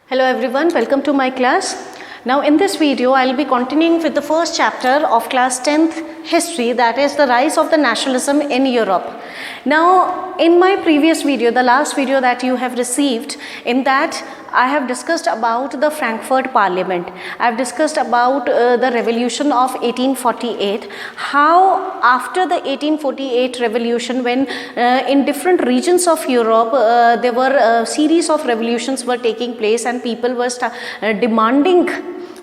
Hello everyone, welcome to my class. Now in this video I will be continuing with the first chapter of class 10th history, that is the rise of the nationalism in Europe. Now in my previous video, the last video that you have received, in that I have discussed about the Frankfurt Parliament. I have discussed about the revolution of 1848, how after the 1848 revolution, when in different regions of Europe there were a series of revolutions were taking place and people were demanding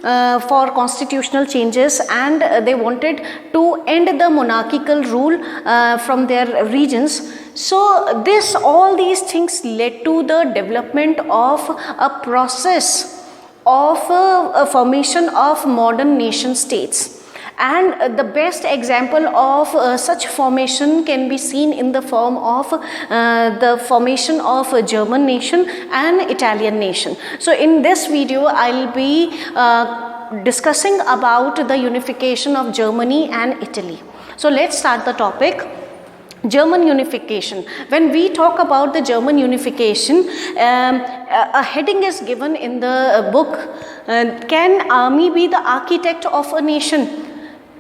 for constitutional changes, and they wanted to end the monarchical rule from their regions. So all these things led to the development of a process of a formation of modern nation states. And the best example of such formation can be seen in the form of the formation of a German nation and Italian nation. So in this video I will be discussing about the unification of Germany and Italy. So let's start the topic. German unification. When we talk about the German unification, a heading is given in the book, can army be the architect of a nation?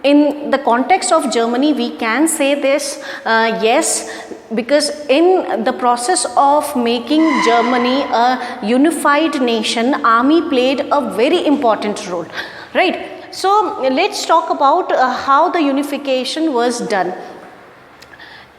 In the context of Germany, we can say this, yes, because in the process of making Germany a unified nation, army played a very important role, right? So let's talk about how the unification was done.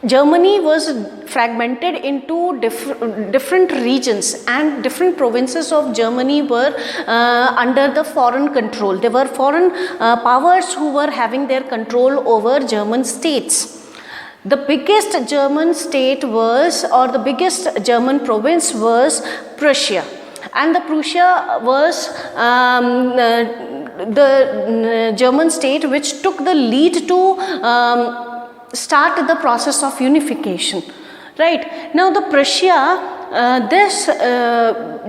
Germany was fragmented into different regions, and different provinces of Germany were under the foreign control. There were foreign powers who were having their control over German states. The biggest German state was, or the biggest German province was Prussia, and the Prussia was the German state which took the lead to start the process of unification, right? Now the Prussia, this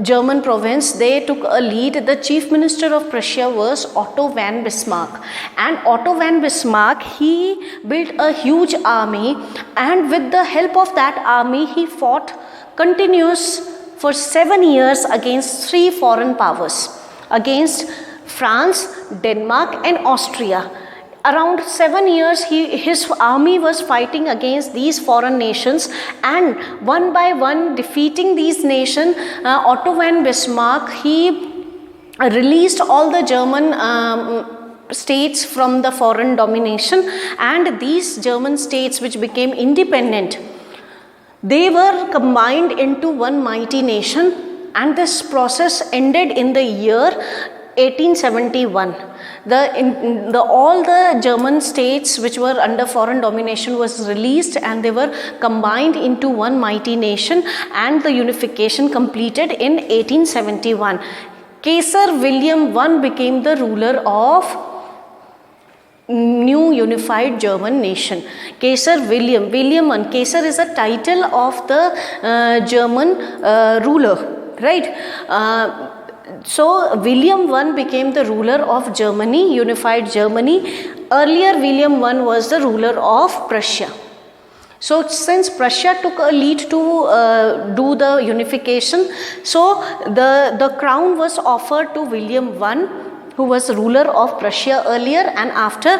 German province, they took a lead. The chief minister of Prussia was Otto von Bismarck, and Otto von Bismarck, he built a huge army, and with the help of that army he fought continuous for 7 years against 3 foreign powers, against France, Denmark and Austria. Around 7 years his army was fighting against these foreign nations, and one by one defeating these nations, Otto von Bismarck, he released all the German states from the foreign domination, and these German states which became independent, they were combined into one mighty nation, and this process ended in the year 1871. All the German states which were under foreign domination was released, and they were combined into one mighty nation, and the unification completed in 1871. Kaiser William I became the ruler of new unified German nation. Kaiser William I. Kaiser is a title of the German ruler, right? So William I became the ruler of Germany, unified Germany. Earlier William I was the ruler of Prussia. So since Prussia took a lead to do the unification, so the crown was offered to William I, who was ruler of Prussia earlier, and after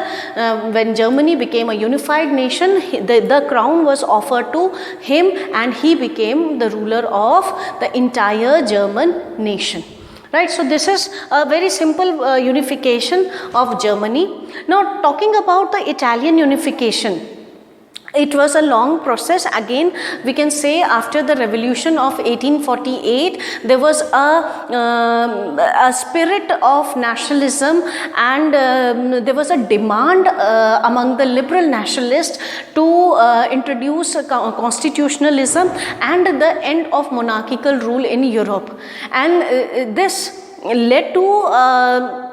when Germany became a unified nation, the crown was offered to him, and he became the ruler of the entire German nation. Right, so this is a very simple unification of Germany. Now talking about the Italian unification, it was a long process. Again, we can say after the revolution of 1848, there was a spirit of nationalism, and there was a demand among the liberal nationalists to introduce constitutionalism and the end of monarchical rule in Europe. And this led to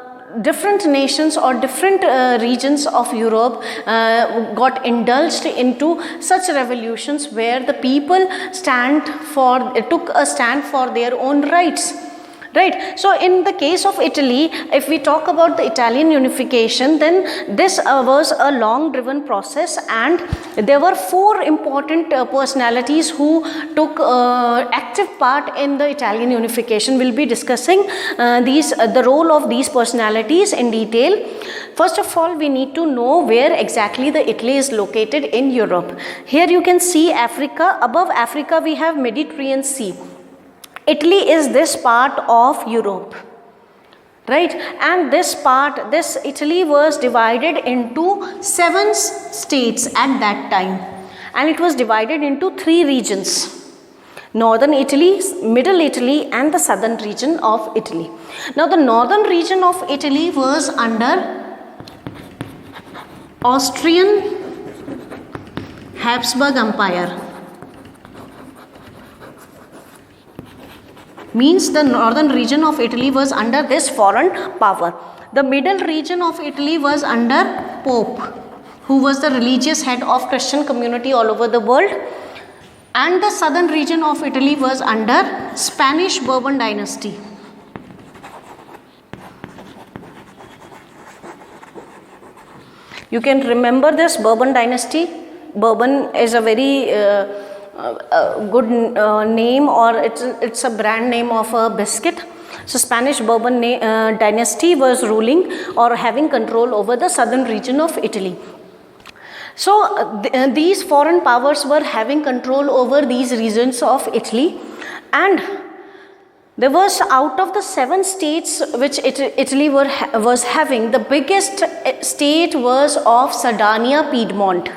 different nations or different regions of Europe got indulged into such revolutions where the people took a stand for their own rights, Right. So in the case of Italy, if we talk about the Italian unification, then this was a long driven process, and there were four important personalities who took active part in the Italian unification. We'll be discussing the role of these personalities in detail. First of all, we need to know where exactly the Italy is located in Europe. Here you can see Africa. Above Africa we have Mediterranean Sea. Italy is this part of Europe, right? And this Italy was divided into 7 states at that time, and it was divided into 3 regions: northern Italy, middle Italy, and the southern region of Italy. Now the northern region of Italy was under Austrian Habsburg Empire. Means the northern region of Italy was under this foreign power. The middle region of Italy was under Pope, who was the religious head of Christian community all over the world. And the southern region of Italy was under Spanish Bourbon dynasty. You can remember this Bourbon dynasty. Bourbon is a very good name, or it's a brand name of a biscuit. So Spanish Bourbon dynasty was ruling or having control over the southern region of Italy. So these foreign powers were having control over these regions of Italy, and there was, out of the 7 states which Italy was having, the biggest state was of Sardinia Piedmont.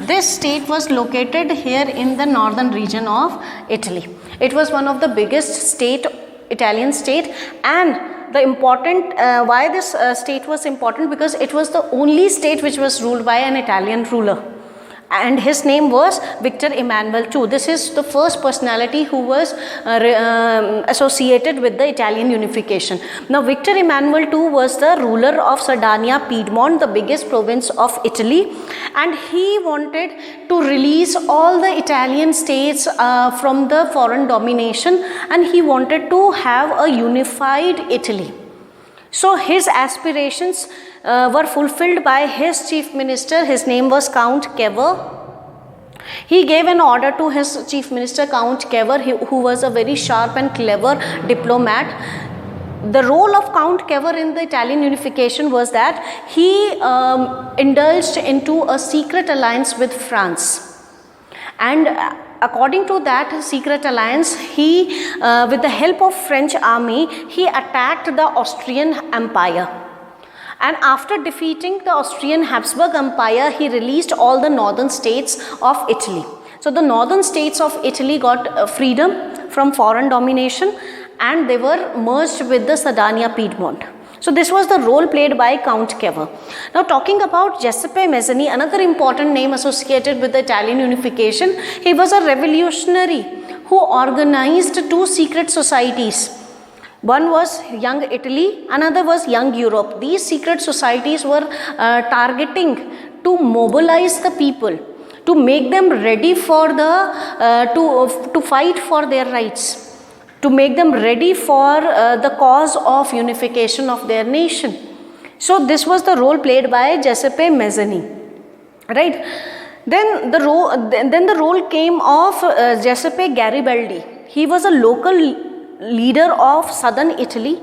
This state was located here in the northern region of Italy. It was one of the biggest Italian state, and the important why this state was important, because it was the only state which was ruled by an Italian ruler, and his name was Victor Emmanuel II. This is the first personality who was associated with the Italian unification. Now Victor Emmanuel II was the ruler of Sardinia Piedmont, the biggest province of Italy, and he wanted to release all the Italian states from the foreign domination, and he wanted to have a unified Italy. So his aspirations were fulfilled by his chief minister. His name was Count Cavour. He gave an order to his chief minister, Count Cavour, who was a very sharp and clever diplomat. The role of Count Cavour in the Italian unification was that he indulged into a secret alliance with France, and according to that secret alliance, he with the help of French army, he attacked the Austrian Empire. And after defeating the Austrian Habsburg Empire, he released all the northern states of Italy. So the northern states of Italy got freedom from foreign domination, and they were merged with the Sardinia Piedmont. So this was the role played by Count Cavour. Now talking about Giuseppe Mazzini, another important name associated with the Italian unification, he was a revolutionary who organized 2 secret societies. One was Young Italy, another was Young Europe. These secret societies were targeting to mobilize the people, to make them ready for to fight for their rights, to make them ready for the cause of unification of their nation. So this was the role played by Giuseppe Mazzini, right? Then the role came of Giuseppe Garibaldi. He was a local leader of southern Italy,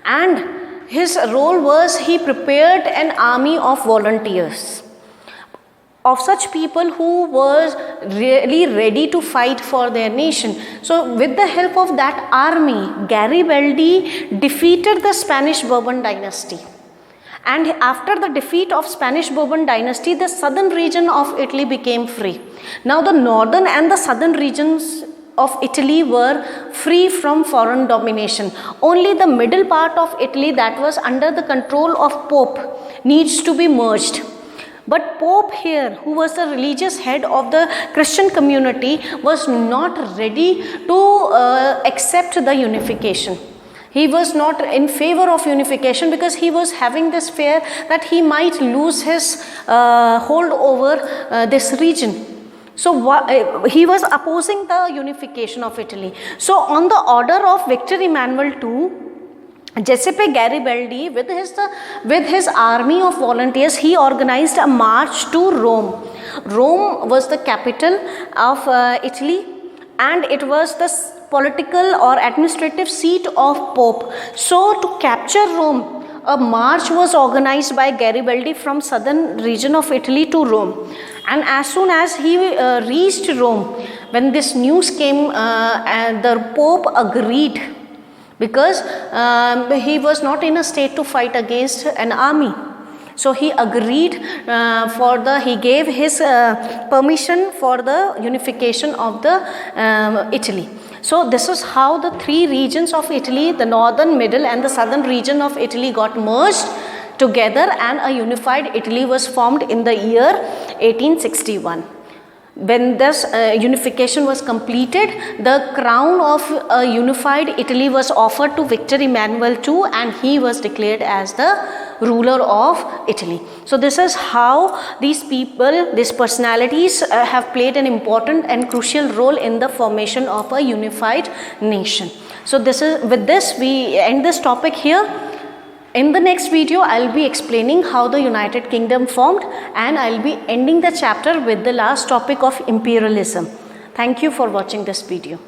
and his role was he prepared an army of volunteers, of such people who was really ready to fight for their nation. So with the help of that army, Garibaldi defeated the Spanish Bourbon dynasty. And after the defeat of Spanish Bourbon dynasty, the southern region of Italy became free. Now the northern and the southern regions of Italy were free from foreign domination. Only the middle part of Italy, that was under the control of Pope, needs to be merged. But Pope here, who was the religious head of the Christian community, was not ready to accept the unification. He was not in favor of unification because he was having this fear that he might lose his hold over this region. So he was opposing the unification of Italy. So on the order of Victor Emmanuel II, Giuseppe Garibaldi with his army of volunteers, he organized a march to Rome. Rome was the capital of Italy, and it was the political or administrative seat of Pope. So to capture Rome, a march was organized by Garibaldi from southern region of Italy to Rome. And as soon as he reached Rome, when this news came, and the Pope agreed, because he was not in a state to fight against an army. So he agreed he gave his permission for the unification of the Italy. So this is how the three regions of Italy, the northern, middle and the southern region of Italy got merged together, and a unified Italy was formed in the year 1861. When this unification was completed, the crown of a unified Italy was offered to Victor Emmanuel II, and he was declared as the ruler of Italy. So this is how these people, these personalities have played an important and crucial role in the formation of a unified nation. So with this we end this topic here. In the next video, I'll be explaining how the United Kingdom formed, and I'll be ending the chapter with the last topic of imperialism. Thank you for watching this video.